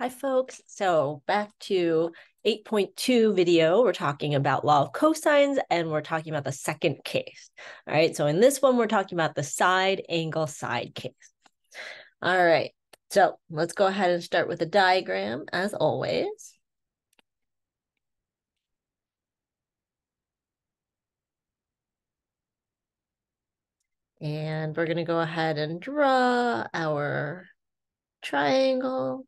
Hi, folks. So back to 8.2 video, we're talking about law of cosines, and we're talking about the second case. All right, so in this one, we're talking about the side angle side case. All right, so let's go ahead and start with a diagram as always. And we're going to go ahead and draw our triangle.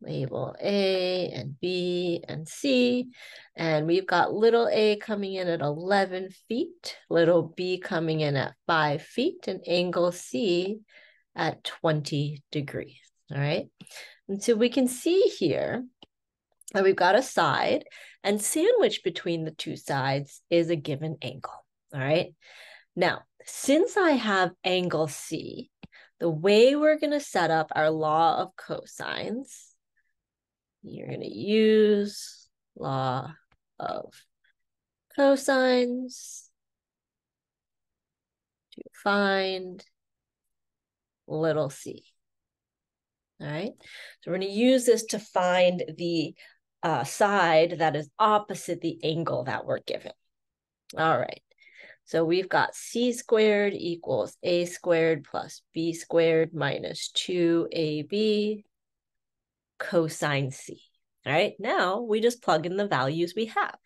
Label A and B and C, and we've got little a coming in at 11 feet, little b coming in at 5 feet, and angle C at 20 degrees, all right? And so we can see here that we've got a side, and sandwiched between the two sides is a given angle, all right? Now, since I have angle C, the way we're going to set up our law of cosines, you're going to use law of cosines to find little c. All right, so we're going to use this to find the side that is opposite the angle that we're given. All right, so we've got c squared equals a squared plus b squared minus 2ab cosine c. All right, now we just plug in the values we have.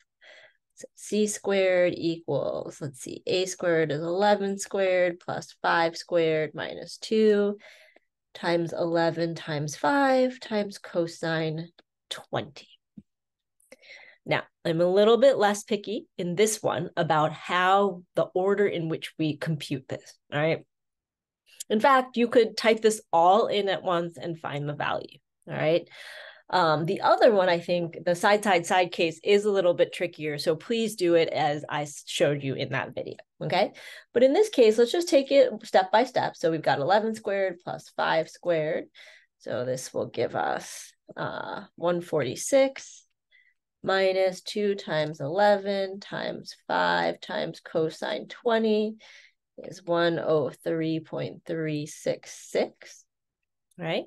So c squared equals, let's see, a squared is 11 squared plus 5 squared minus 2 times 11 times 5 times cosine 20. Now, I'm a little bit less picky in this one about how the order in which we compute this, all right? In fact, you could type this all in at once and find the value, all right? The other one, I think, the side case is a little bit trickier. So please do it as I showed you in that video, okay? But in this case, let's just take it step by step. So we've got 11 squared plus 5 squared. So this will give us 146 minus 2 times 11 times 5 times cosine 20 is 103.366, right?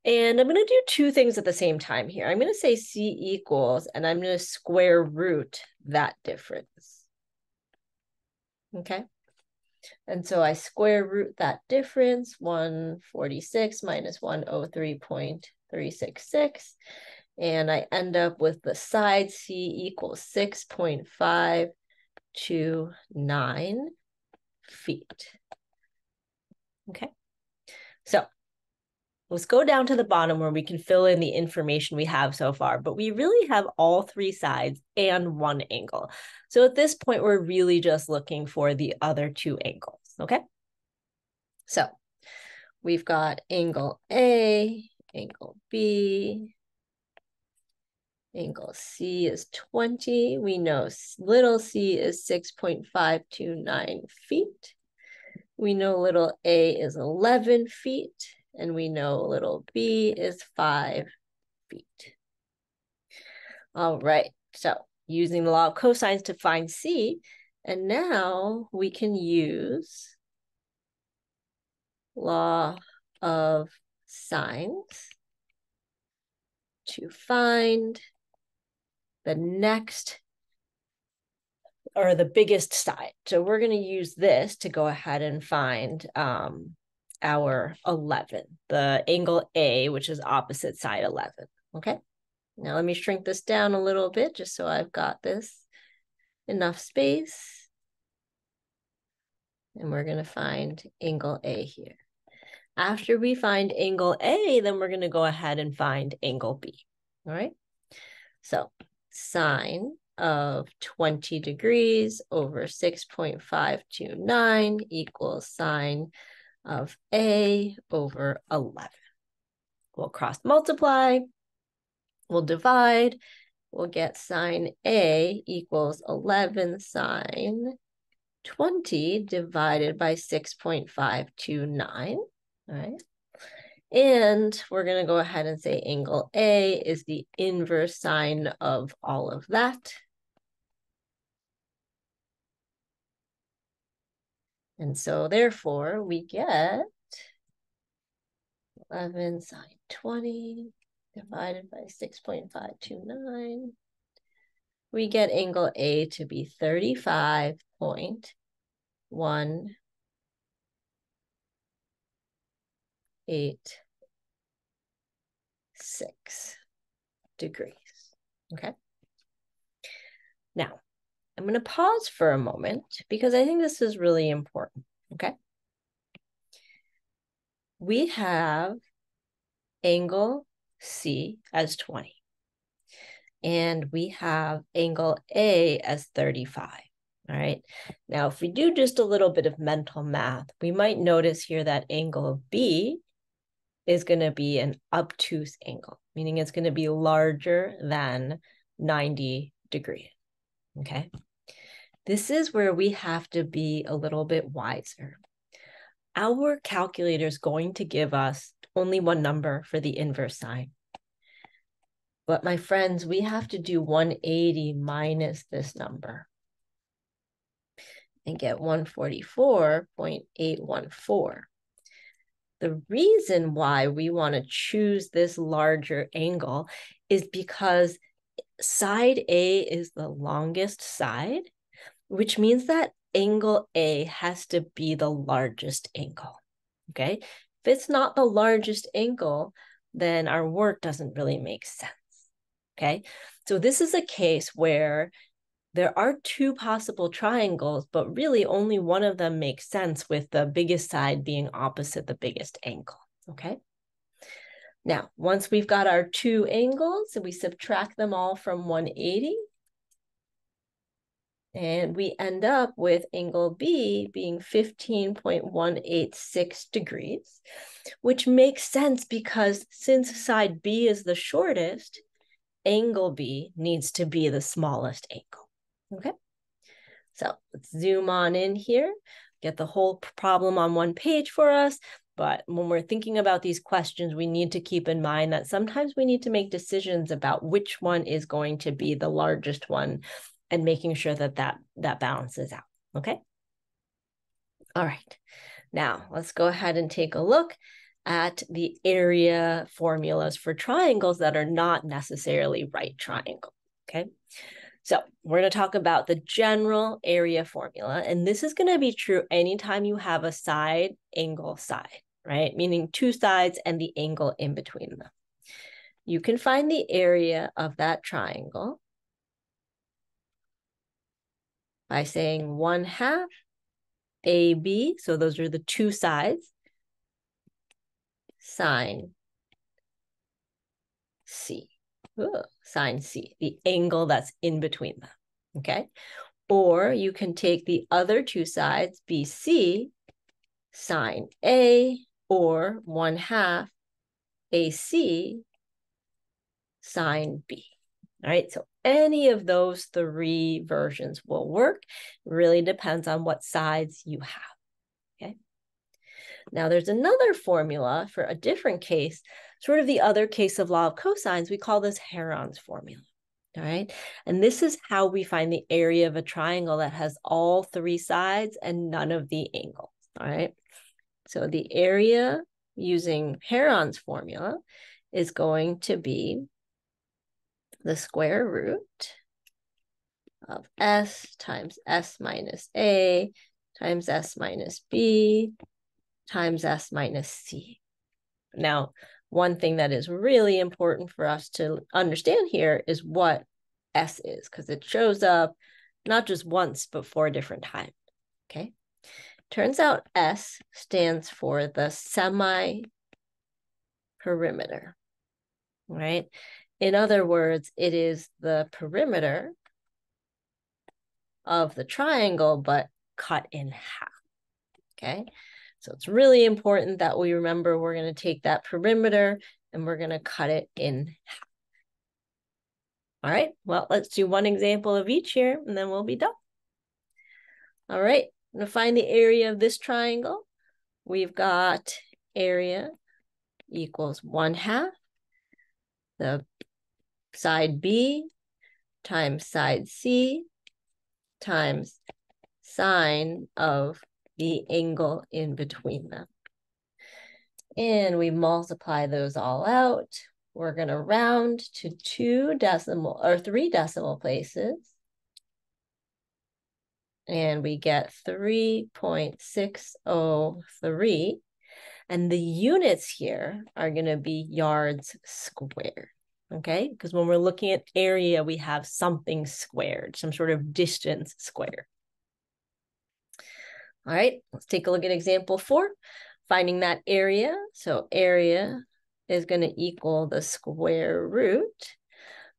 And I'm going to do two things at the same time here. I'm going to say C equals, and I'm going to square root that difference. Okay. And so I square root that difference, 146 minus 103.366. And I end up with the side C equals 6.529 feet. Okay. So let's go down to the bottom where we can fill in the information we have so far, but we really have all three sides and one angle. So at this point, we're really just looking for the other two angles, okay? So we've got angle A, angle B, angle C is 20. We know little c is 6.529 feet. We know little a is 11 feet. And we know little b is 5 feet. All right, so using the law of cosines to find c, and now we can use law of sines to find the next or the biggest side. So we're going to use this to go ahead and find our 11, the angle A, which is opposite side 11, okay? Now let me shrink this down a little bit just so I've got this enough space. And we're going to find angle A here. After we find angle A, then we're going to go ahead and find angle B, all right? So sine of 20 degrees over 6.529 equals sine of A over 11. We'll cross multiply, we'll divide, we'll get sine A equals 11 sine 20 divided by 6.529, all right? And we're going to go ahead and say angle A is the inverse sine of all of that. And so therefore we get 11 sine 20 divided by 6.529. We get angle A to be 35.186 degrees. Okay. Now, I'm going to pause for a moment because I think this is really important. Okay. We have angle C as 20. And we have angle A as 35. All right. Now, if we do just a little bit of mental math, we might notice here that angle B is going to be an obtuse angle, meaning it's going to be larger than 90 degrees. Okay. This is where we have to be a little bit wiser. Our calculator is going to give us only one number for the inverse sine. But my friends, we have to do 180 minus this number and get 144.814. The reason why we want to choose this larger angle is because side A is the longest side, which means that angle A has to be the largest angle, okay? If it's not the largest angle, then our work doesn't really make sense, okay? So this is a case where there are two possible triangles, but really only one of them makes sense with the biggest side being opposite the biggest angle, okay? Now, once we've got our two angles, we subtract them all from 180, and we end up with angle B being 15.186 degrees, which makes sense because since side B is the shortest, angle B needs to be the smallest angle, okay? So let's zoom on in here, get the whole problem on one page for us. But when we're thinking about these questions, we need to keep in mind that sometimes we need to make decisions about which one is going to be the largest one and making sure that that balances out, okay? All right, now let's go ahead and take a look at the area formulas for triangles that are not necessarily right triangle, okay? So we're going to talk about the general area formula, and this is going to be true anytime you have a side angle side, right? Meaning two sides and the angle in between them. You can find the area of that triangle by saying 1/2 AB, so those are the two sides, sine C. Sine C, the angle that's in between them, okay? Or you can take the other two sides, BC, sine A, or 1/2 AC, sine B. All right, so any of those three versions will work. It really depends on what sides you have, okay? Now there's another formula for a different case, sort of the other case of law of cosines. We call this Heron's formula, all right? And this is how we find the area of a triangle that has all three sides and none of the angles, all right? So the area using Heron's formula is going to be the square root of S times S minus A times S minus B times S minus C. Now, one thing that is really important for us to understand here is what S is, because it shows up not just once, but 4 different times, okay? Turns out S stands for the semi-perimeter, right? In other words, it is the perimeter of the triangle, but cut in half, okay? So it's really important that we remember we're going to take that perimeter and we're going to cut it in half. All right, well, let's do one example of each here and then we'll be done. All right, I'm going to find the area of this triangle. We've got area equals 1/2 the side B times side C times sine of the angle in between them. And we multiply those all out. we're going to round to 3 decimal places. And we get 3.603. And the units here are going to be yards squared. Okay, because when we're looking at area, we have something squared, some sort of distance squared. All right, let's take a look at example 4, finding that area. So area is going to equal the square root.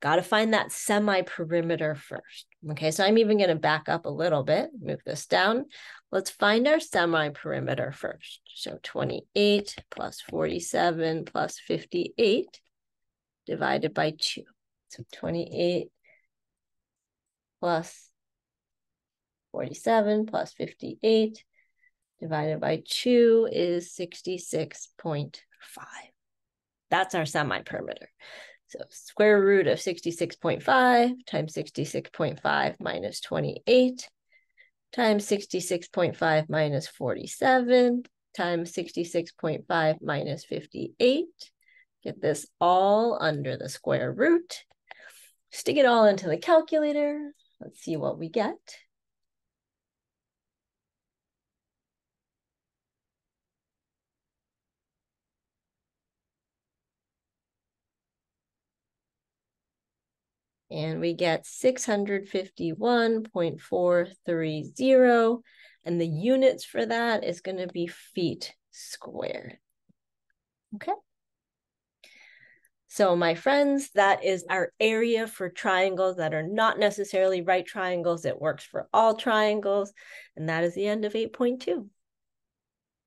Got to find that semi-perimeter first. Okay, so I'm even going to back up a little bit, move this down. Let's find our semi-perimeter first. So 28 plus 47 plus 58 divided by 2. So 28 plus 47 plus 58 divided by 2 is 66.5. That's our semi-perimeter. So square root of 66.5 times 66.5 minus 28 times 66.5 minus 47 times 66.5 minus 58. Get this all under the square root. Stick it all into the calculator. Let's see what we get. And we get 651.430. And the units for that is going to be feet squared. Okay. So my friends, that is our area for triangles that are not necessarily right triangles. It works for all triangles. And that is the end of 8.2.